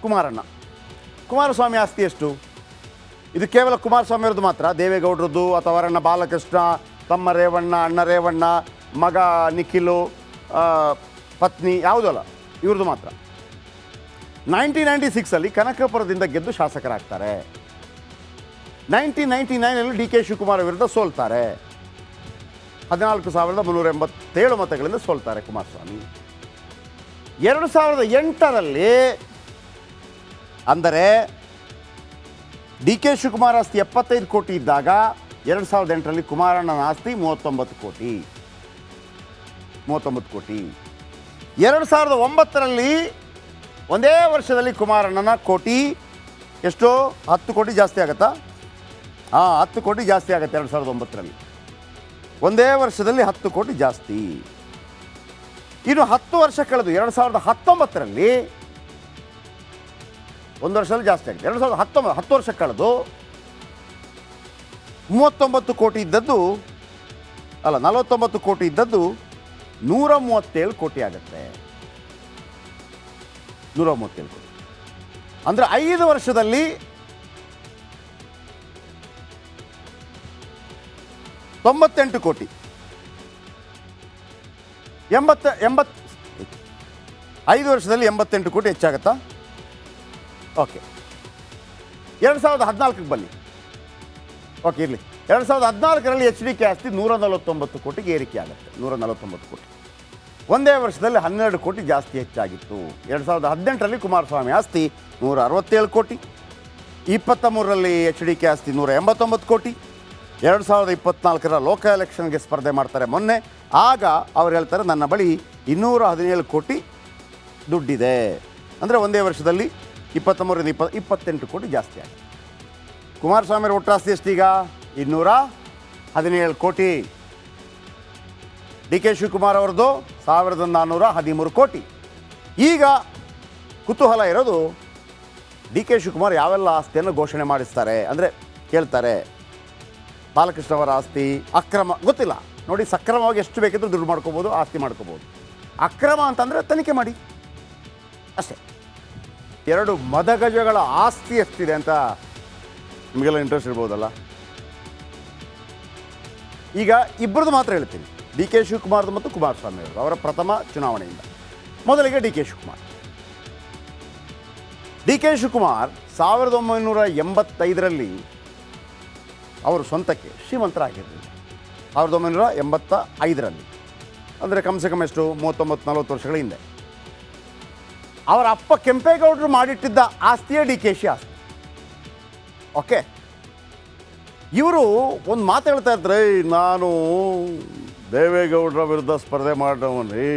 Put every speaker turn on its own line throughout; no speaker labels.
ಕುಮಾರಸ್ವಾಮಿ ಆಸ್ತಿ ಎಷ್ಟು? ಇದು ಕೇವಲ ಕುಮಾರಸ್ವಾಮಿ ಅವ್ರದ್ದು ಮಾತ್ರ? ದೇವೇಗೌಡರದ್ದು ಅಥವಾ ಅವರಣ್ಣ ಬಾಲಕೃಷ್ಣ, ತಮ್ಮ ರೇವಣ್ಣ, ಅಣ್ಣ ರೇವಣ್ಣ, ಮಗ ನಿಖಿಲು, ಪತ್ನಿ ಯಾವುದೂ ಅಲ್ಲ, ಇವ್ರದ್ದು ಮಾತ್ರ. 1996 ಕನಕಪುರದಿಂದ ಗೆದ್ದು ಶಾಸಕರಾಗ್ತಾರೆ. 1999 ಡಿ ಕೆ ಶಿವಕುಮಾರ್ ವಿರುದ್ಧ ಸೋಲ್ತಾರೆ. 14,387 ಮತಗಳಿಂದ ಸೋಲ್ತಾರೆ ಕುಮಾರಸ್ವಾಮಿ. 2008 ಅಂದರೆ ಡಿ ಕೆ ಶಿವಕುಮಾರ್ ಆಸ್ತಿ 75 ಕೋಟಿ ಇದ್ದಾಗ 2008 ಕುಮಾರಣ್ಣನ ಆಸ್ತಿ 39 ಕೋಟಿ. 2009 ಒಂದೇ ವರ್ಷದಲ್ಲಿ ಕುಮಾರಣ್ಣನ ಕೋಟಿ ಎಷ್ಟು? 10 ಕೋಟಿ ಜಾಸ್ತಿ ಆಗುತ್ತಾ? 10 ಕೋಟಿ ಜಾಸ್ತಿ ಆಗುತ್ತೆ 2009. ಒಂದೇ ವರ್ಷದಲ್ಲಿ 10 ಕೋಟಿ ಜಾಸ್ತಿ. ಇನ್ನು 10 ವರ್ಷ ಕಳೆದು 2019 ಒಂದು ವರ್ಷದಲ್ಲಿ ಜಾಸ್ತಿ ಆಗಿದೆ. 2019 10 ವರ್ಷ ಕಳೆದು 39 ಕೋಟಿ ಇದ್ದದ್ದು ಅಲ್ಲ 49 ಕೋಟಿ ಇದ್ದದ್ದು 137 ಕೋಟಿ ಆಗುತ್ತೆ. 137 ಕೋಟಿ ಅಂದರೆ 5 ವರ್ಷದಲ್ಲಿ 98 ಕೋಟಿ. 5 ವರ್ಷದಲ್ಲಿ 88 ಕೋಟಿ ಹೆಚ್ಚಾಗತ್ತಾ? ಓಕೆ, 2014 ಬನ್ನಿ. ಓಕೆ, ಇರಲಿ. 2014 ಎಚ್ ಡಿ ಕೆ ಆಸ್ತಿ 149 ಕೋಟಿಗೆ ಏರಿಕೆ ಆಗುತ್ತೆ. 149 ಕೋಟಿ ಒಂದೇ ವರ್ಷದಲ್ಲಿ 12 ಕೋಟಿ ಜಾಸ್ತಿ ಹೆಚ್ಚಾಗಿತ್ತು. 2018 ಕುಮಾರಸ್ವಾಮಿ ಆಸ್ತಿ 167 ಕೋಟಿ. 23 ಎಚ್ ಡಿ ಕೆ ಆಸ್ತಿ 189 ಕೋಟಿ. 2024 ಲೋಕ ಎಲೆಕ್ಷನ್ಗೆ ಸ್ಪರ್ಧೆ ಮಾಡ್ತಾರೆ ಮೊನ್ನೆ. ಆಗ ಅವ್ರು ಹೇಳ್ತಾರೆ ನನ್ನ ಬಳಿ 217 ಕೋಟಿ ದುಡ್ಡಿದೆ. ಅಂದರೆ ಒಂದೇ ವರ್ಷದಲ್ಲಿ 28 ಕೋಟಿ ಜಾಸ್ತಿ ಆಗಿದೆ. ಕುಮಾರಸ್ವಾಮಿ ಒಟ್ಟು ಆಸ್ತಿ ಎಷ್ಟೀಗ? 217 ಕೋಟಿ. ಡಿ ಕೆ ಶಿವಕುಮಾರ್ ಅವ್ರದ್ದು 1413 ಕೋಟಿ. ಈಗ ಕುತೂಹಲ ಇರೋದು ಡಿ ಕೆ ಶಿವಕುಮಾರ್ ಯಾವೆಲ್ಲ ಆಸ್ತಿಯನ್ನು ಘೋಷಣೆ ಮಾಡಿಸ್ತಾರೆ ಅಂದರೆ ಕೇಳ್ತಾರೆ. ಬಾಲಕೃಷ್ಣ ಅವರ ಆಸ್ತಿ ಅಕ್ರಮ ಗೊತ್ತಿಲ್ಲ ನೋಡಿ. ಸಕ್ರಮವಾಗಿ ಎಷ್ಟು ಬೇಕಿದ್ರೂ ದುಡ್ಡು ಮಾಡ್ಕೋಬೋದು, ಆಸ್ತಿ ಮಾಡ್ಕೋಬೋದು. ಅಕ್ರಮ ಅಂತಂದರೆ ತನಿಖೆ ಮಾಡಿ ಅಷ್ಟೇ. 2 ಮದಗಜಗಳ ಆಸ್ತಿ ಎಷ್ಟಿದೆ ಅಂತ ನಿಮಗೆಲ್ಲ ಇಂಟ್ರೆಸ್ಟ್ ಇರ್ಬೋದಲ್ಲ. ಈಗ ಇಬ್ಬರದ್ದು ಮಾತ್ರ ಹೇಳ್ತೀನಿ, ಡಿ ಕೆ ಶಿವಕುಮಾರ್ದು ಮತ್ತು ಕುಮಾರಸ್ವಾಮಿ ಅವರು ಅವರ ಪ್ರಥಮ ಚುನಾವಣೆಯಿಂದ. ಮೊದಲಿಗೆ ಡಿ ಕೆ ಶಿವಕುಮಾರ್ 1985 ಅವರು ಸ್ವಂತಕ್ಕೆ ಶ್ರೀಮಂತರಾಗಿರಲಿಲ್ಲ. 1985 ಅಂದರೆ ಕಮ್ಸೆ ಕಮ್ ಎಷ್ಟು 39-40 ವರ್ಷಗಳ ಹಿಂದೆ ಅವರ ಅಪ್ಪ ಕೆಂಪೇಗೌಡರು ಮಾಡಿಟ್ಟಿದ್ದ ಆಸ್ತಿಯೇ ಡಿ ಕೆ ಶಿ ಆಸ್ತಿ. ಓಕೆ, ಇವರು ಒಂದು ಮಾತು ಹೇಳ್ತಾ ಇರ್ತಾರೆ, ನಾನು ದೇವೇಗೌಡರ ವಿರುದ್ಧ ಸ್ಪರ್ಧೆ ಮಾಡಿದವನ್ರಿ.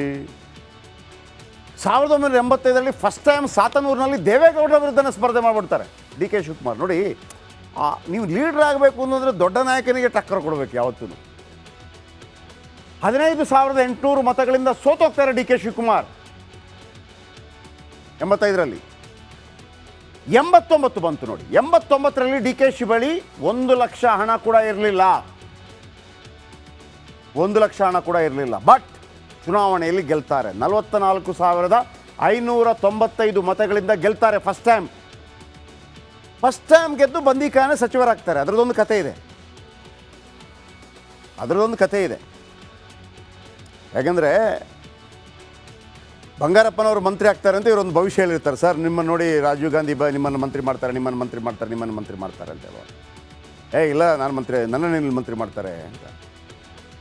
1985 ಫಸ್ಟ್ ಟೈಮ್ ಸಾತನೂರಿನಲ್ಲಿ ದೇವೇಗೌಡರ ವಿರುದ್ಧನೇ ಸ್ಪರ್ಧೆ ಮಾಡಿಬಿಡ್ತಾರೆ ಡಿ ಕೆ ಶಿವಕುಮಾರ್. ನೋಡಿ, ನೀವು ಲೀಡರ್ ಆಗಬೇಕು ಅನ್ನೋದ್ರೆ ದೊಡ್ಡ ನಾಯಕನಿಗೆ ಟಕ್ಕರ್ ಕೊಡಬೇಕು ಯಾವತ್ತೂ. 15,800 ಮತಗಳಿಂದ ಸೋತೋಗ್ತಾರೆ ಡಿ ಕೆ ಶಿವಕುಮಾರ್ 85. 89 ಬಂತು ನೋಡಿ. 89 ಡಿ ಕೆ ಶಿ ಬಳಿ 1 ಲಕ್ಷ ಹಣ ಕೂಡ ಇರಲಿಲ್ಲ. 1 ಲಕ್ಷ ಹಣ ಕೂಡ ಇರಲಿಲ್ಲ. ಬಟ್ ಚುನಾವಣೆಯಲ್ಲಿ ಗೆಲ್ತಾರೆ. 44,595 ಮತಗಳಿಂದ ಗೆಲ್ತಾರೆ. ಫಸ್ಟ್ ಟೈಮ್ ಗೆದ್ದು ಬಂದಿಖಾನೆ ಸಚಿವರಾಗ್ತಾರೆ. ಅದರದೊಂದು ಕಥೆ ಇದೆ. ಯಾಕೆಂದರೆ ಬಂಗಾರಪ್ಪನವರು ಮಂತ್ರಿ ಆಗ್ತಾರೆ ಅಂತ ಇವರೊಂದು ಭವಿಷ್ಯ ಹೇಳಿರ್ತಾರೆ. ಸರ್ ನಿಮ್ಮನ್ನು ನೋಡಿ ರಾಜೀವ್ ಗಾಂಧಿ ನಿಮ್ಮನ್ನು ಮಂತ್ರಿ ಮಾಡ್ತಾರೆ ಅಂತ. ಇಲ್ಲ ನನ್ನನ್ನು ಮಂತ್ರಿ ಮಾಡ್ತಾರೆ ಅಂತ.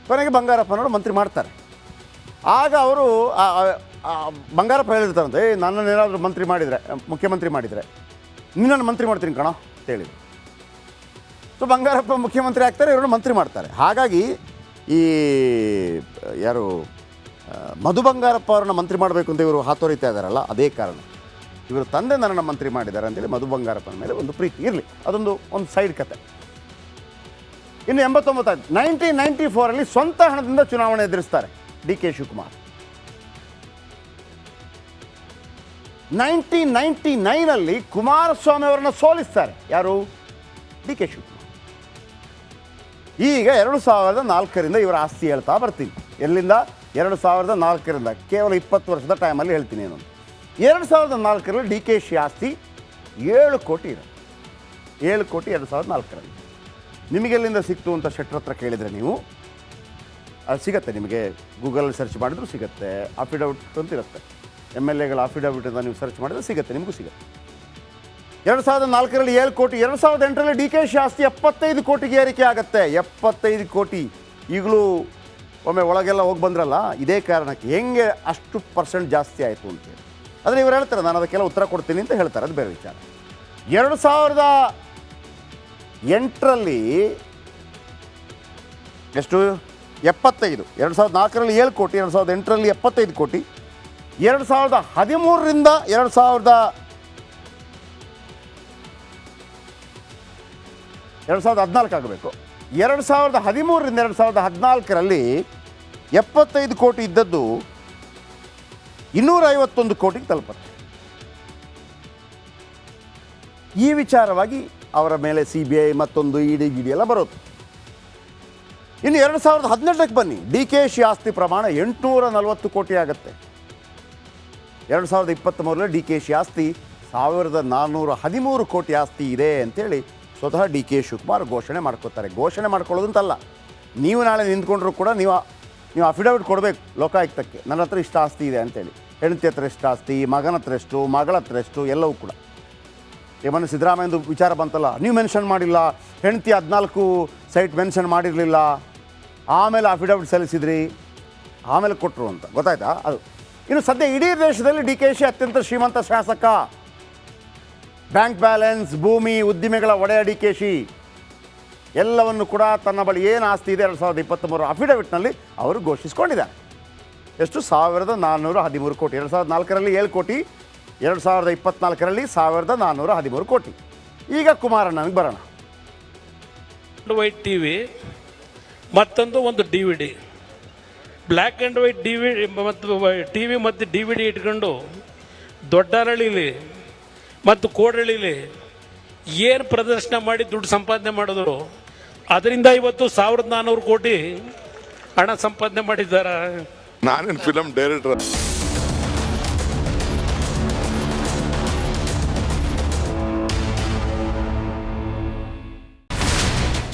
ಕೊನೆಗೆ ಬಂಗಾರಪ್ಪನವರು ಮಂತ್ರಿ ಮಾಡ್ತಾರೆ. ಆಗ ಅವರು ಬಂಗಾರಪ್ಪ ಹೇಳಿರ್ತಾರಂತೆ, ನನ್ನನ್ನೇನಾದರೂ ಮುಖ್ಯಮಂತ್ರಿ ಮಾಡಿದರೆ ನಿನ್ನನ್ನು ಮಂತ್ರಿ ಮಾಡ್ತೀನಿ ಕಣ ಅಂತ ಹೇಳಿದರು. ಸೊ ಬಂಗಾರಪ್ಪ ಮುಖ್ಯಮಂತ್ರಿ ಆಗ್ತಾರೆ, ಇವರು ಮಂತ್ರಿ ಮಾಡ್ತಾರೆ. ಹಾಗಾಗಿ ಈ ಯಾರು ಮಧು ಬಂಗಾರಪ್ಪ ಅವ್ರನ್ನ ಮಂತ್ರಿ ಮಾಡಬೇಕು ಅಂತ ಇವರು ಹಾತೊರಿತಾ ಇದ್ದಾರಲ್ಲ, ಅದೇ ಕಾರಣ. ಇವರು ತಂದೆ ನನ್ನನ್ನು ಮಂತ್ರಿ ಮಾಡಿದ್ದಾರೆ ಅಂತೇಳಿ ಮಧು ಬಂಗಾರಪ್ಪನ ಮೇಲೆ ಒಂದು ಪ್ರೀತಿ ಇರಲಿ. ಅದೊಂದು ಸೈಡ್ ಕತೆ. ಇನ್ನು 1994 ಸ್ವಂತ ಹಣದಿಂದ ಚುನಾವಣೆ ಎದುರಿಸ್ತಾರೆ ಡಿ ಕೆ ಶಿವಕುಮಾರ್. 1999 ಕುಮಾರಸ್ವಾಮಿ ಅವರನ್ನು ಸೋಲಿಸ್ತಾರೆ. ಯಾರು? D K Shivakumar. ಈಗ 2004 ಇವರ ಆಸ್ತಿ ಹೇಳ್ತಾ ಬರ್ತೀನಿ. ಎಲ್ಲಿಂದ? 2004 ಕೇವಲ 20 ವರ್ಷದ ಟೈಮಲ್ಲಿ ಹೇಳ್ತೀನಿ. ಏನು 2004ರಲ್ಲಿ ಡಿ ಕೆ ಶಿ ಆಸ್ತಿ 7 ಕೋಟಿ ಇದೆ. 7 ಕೋಟಿ 2004ರಲ್ಲಿ. ನಿಮಗೆಲ್ಲಿಂದ ಸಿಕ್ತು ಅಂತ ಶೆಟ್ಟರ್ ಹತ್ರ ಕೇಳಿದರೆ ನೀವು ಅದು ಸಿಗುತ್ತೆ, ನಿಮಗೆ ಗೂಗಲಲ್ಲಿ ಸರ್ಚ್ ಮಾಡಿದ್ರು ಸಿಗುತ್ತೆ. ಅಫಿಡವಿಟ್ ಅಂತ ಇರುತ್ತೆ, MLAಗಳ ಅಫಿಡವಿಟಿಂದ ನೀವು ಸರ್ಚ್ ಮಾಡಿದ್ರೆ ಸಿಗುತ್ತೆ, ನಿಮಗೂ ಸಿಗುತ್ತೆ. 2004ರಲ್ಲಿ 7 ಕೋಟಿ, 2008ರಲ್ಲಿ ಡಿ ಕೆ ಶಿ ಆಸ್ತಿ 75 ಕೋಟಿಗೆ ಏರಿಕೆ ಆಗುತ್ತೆ. 75 ಕೋಟಿ. ಈಗಲೂ ಒಮ್ಮೆ ಒಳಗೆಲ್ಲ ಹೋಗಿ ಬಂದ್ರಲ್ಲ, ಇದೇ ಕಾರಣಕ್ಕೆ ಹೆಂಗೆ ಅಷ್ಟು % ಜಾಸ್ತಿ ಆಯಿತು ಅಂತೇಳಿ. ಆದರೆ ಇವ್ರು ಹೇಳ್ತಾರೆ ನಾನು ಅದಕ್ಕೆಲ್ಲ ಉತ್ತರ ಕೊಡ್ತೀನಿ ಅಂತ ಹೇಳ್ತಾರೆ, ಅದು ಬೇರೆ ವಿಚಾರ. 2008ರಲ್ಲಿ ಎಷ್ಟು? 75. 2004ರಲ್ಲಿ 7 ಕೋಟಿ, 2008ರಲ್ಲಿ 75 ಕೋಟಿ. 2013ರಿಂದ 2014 ಆಗಬೇಕು. 2013ರಿಂದ 2014ರಲ್ಲಿ 75 ಕೋಟಿ ಇದ್ದದ್ದು 251 ಕೋಟಿಗೆ ತಲುಪುತ್ತೆ. ಈ ವಿಚಾರವಾಗಿ ಅವರ ಮೇಲೆ CBI ಮತ್ತೊಂದು ED ಎಲ್ಲ ಬರುತ್ತೆ. ಇನ್ನು 2018ಕ್ಕೆ ಬನ್ನಿ, ಡಿ ಕೆ ಶಿ ಆಸ್ತಿ ಪ್ರಮಾಣ 840 ಕೋಟಿ ಆಗುತ್ತೆ. 2023ರಲ್ಲಿ ಡಿ ಕೆ ಶಿ ಆಸ್ತಿ 1413 ಕೋಟಿ ಆಸ್ತಿ ಇದೆ ಅಂತೇಳಿ ಸ್ವತಃ ಡಿ ಕೆ ಶಿವಕುಮಾರ್ ಘೋಷಣೆ ಮಾಡ್ಕೋತಾರೆ. ಘೋಷಣೆ ಮಾಡ್ಕೊಳ್ಳೋದಂತಲ್ಲ, ನೀವು ನಾಳೆ ನಿಂತ್ಕೊಂಡ್ರೂ ಕೂಡ ನೀವು ಅಫಿಡವಿಟ್ ಕೊಡಬೇಕು ಲೋಕಾಯುಕ್ತಕ್ಕೆ, ನನ್ನ ಹತ್ರ ಇಷ್ಟು ಆಸ್ತಿ ಇದೆ ಅಂತೇಳಿ. ಹೆಂಡತಿ ಹತ್ರ ಎಷ್ಟು ಆಸ್ತಿ, ಮಗನ ಹತ್ರ ಎಷ್ಟು, ಮಗಳ ಹತ್ರ ಎಷ್ಟು, ಎಲ್ಲವೂ ಕೂಡ. ಮೊನ್ನೆ ಸಿದ್ದರಾಮಯ್ಯಂದು ವಿಚಾರ ಬಂತಲ್ಲ, ನೀವು ಮೆನ್ಷನ್ ಮಾಡಿಲ್ಲ, ಹೆಂಡತಿ 14 ಸೈಟ್ ಮೆನ್ಷನ್ ಮಾಡಿರಲಿಲ್ಲ, ಆಮೇಲೆ ಅಫಿಡವಿಟ್ ಸಲ್ಲಿಸಿದ್ರಿ, ಆಮೇಲೆ ಕೊಟ್ಟರು ಅಂತ ಗೊತ್ತಾಯ್ತಾ? ಅದು ಇನ್ನು ಸದ್ಯ ಇಡೀ ದೇಶದಲ್ಲಿ ಡಿ ಕೆ ಶಿ ಅತ್ಯಂತ ಶ್ರೀಮಂತ ಶಾಸಕ. ಬ್ಯಾಂಕ್ ಬ್ಯಾಲೆನ್ಸ್, ಭೂಮಿ, ಉದ್ದಿಮೆಗಳ ಒಡೆಯ ಡಿ ಕೆ ಶಿ ಎಲ್ಲವನ್ನು ಕೂಡ ತನ್ನ ಬಳಿ ಏನು ಆಸ್ತಿ ಇದೆ 2023 ಅಫಿಡವಿಟ್ನಲ್ಲಿ ಅವರು ಘೋಷಿಸ್ಕೊಂಡಿದ್ದಾರೆ. ಎಷ್ಟು? 1413 ಕೋಟಿ. 2004ರಲ್ಲಿ 7 ಕೋಟಿ, 2024ರಲ್ಲಿ 1413 ಕೋಟಿ. ಈಗ ಕುಮಾರಣ್ಣನಿಗೆ ಬರೋಣ.
ವೈಟ್ ಟಿವಿ ಮತ್ತೊಂದು ಒಂದು DVD, black and white DVD ಮತ್ತು TV ಮತ್ತು DVD ಇಟ್ಕೊಂಡು ದೊಡ್ಡರಳ್ಳಿಲಿ ಮತ್ತು ಕೋಡರಳ್ಳಿಲಿ ಏನು ಪ್ರದರ್ಶನ ಮಾಡಿ ದುಡ್ಡು ಸಂಪಾದನೆ ಮಾಡಿದ್ರು, ಅದರಿಂದ ಇವತ್ತು 1400 ಕೋಟಿ ಹಣ ಸಂಪಾದನೆ ಮಾಡಿದ್ದಾರೆ.
ನಾನೇನು ಫಿಲಮ್ ಡೈರೆಕ್ಟರ್.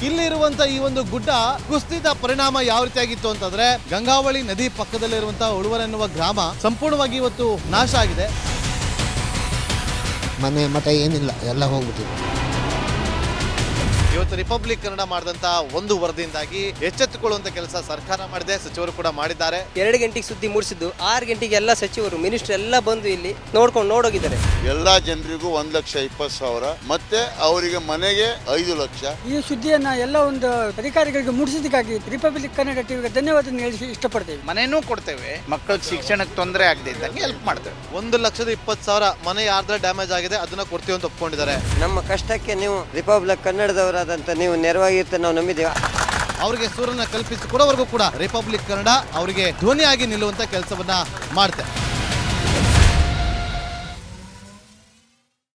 ಇಲ್ಲಿರುವಂತ ಈ ಒಂದು ಗುಡ್ಡ ಕುಸಿದ ಪರಿಣಾಮ ಯಾವ ರೀತಿಯಾಗಿತ್ತು ಅಂತಂದ್ರೆ, ಗಂಗಾವಳಿ ನದಿ ಪಕ್ಕದಲ್ಲಿರುವಂತಹ ಉಳುವರ್ ಎನ್ನುವ ಗ್ರಾಮ ಸಂಪೂರ್ಣವಾಗಿ ಇವತ್ತು ನಾಶ ಆಗಿದೆ.
ಮನೆ ಮಠ ಏನಿಲ್ಲ, ಎಲ್ಲ ಹೋಗ್ಬಿಟ್ಟಿದೆ.
ಇವತ್ತು ರಿಪಬ್ಲಿಕ್ ಕನ್ನಡ ಮಾಡಿದಂತ ಒಂದು ವರದಿಯಿಂದಾಗಿ ಎಚ್ಚೆತ್ತುಕೊಳ್ಳುವಂತ ಕೆಲಸ ಸರ್ಕಾರ ಮಾಡಿದೆ, ಸಚಿವರು ಕೂಡ ಮಾಡಿದ್ದಾರೆ.
2 ಗಂಟೆಗೆ ಸುದ್ದಿ ಮೂಡಿಸಿದ್ದು 6 ಗಂಟೆಗೆ ಎಲ್ಲ ಸಚಿವರು ಮಿನಿಸ್ಟರ್ ಎಲ್ಲ ಬಂದು ಇಲ್ಲಿ ನೋಡೋಗಿದ್ದಾರೆ.
ಎಲ್ಲಾ ಜನರಿಗೂ 1,20,000 ಮತ್ತೆ ಅವರಿಗೆ ಮನೆಗೆ 5 ಲಕ್ಷ.
ಈ ಸುದ್ದಿಯನ್ನ ಎಲ್ಲ ಒಂದು ಅಧಿಕಾರಿಗಳಿಗೆ ಮೂಡಿಸಿದ್ದಕ್ಕಾಗಿ ರಿಪಬ್ಲಿಕ್ ಕನ್ನಡ ಟಿವಿಗೆ ಧನ್ಯವಾದ ಹೇಳಿ ಇಷ್ಟಪಡ್ತೇವೆ.
ಮನೆನೂ ಕೊಡ್ತೇವೆ, ಮಕ್ಕಳ ಶಿಕ್ಷಣಕ್ಕೆ ತೊಂದರೆ ಆಗದೆ ಇದ್ದಂಗೆ ಹೆಲ್ಪ್ ಮಾಡ್ತೇವೆ.
1,20,000 ಮನೆ ಯಾರ್ದ್ರ ಡ್ಯಾಮೇಜ್ ಆಗಿದೆ ಅದನ್ನ ಕೊಡ್ತೀವಿ ಅಂತ ಒಪ್ಕೊಂಡಿದ್ದಾರೆ.
ನಮ್ಮ ಕಷ್ಟಕ್ಕೆ ನೀವು ರಿಪಬ್ಲಿಕ್ ಕನ್ನಡದವರಾದಂತ ನೀವು ನೆರವಾಗಿರುತ್ತೆ ನಾವು ನಂಬಿದ್ದೇವೆ.
ಅವರಿಗೆ ಸೂರನ್ನ ಕಲ್ಪಿಸಿ ಕೊಡೋವರೆಗೂ ಕೂಡ ರಿಪಬ್ಲಿಕ್ ಕನ್ನಡ ಅವರಿಗೆ ಧ್ವನಿಯಾಗಿ ನಿಲ್ಲುವಂತ ಕೆಲಸವನ್ನ ಮಾಡ್ತೇವೆ.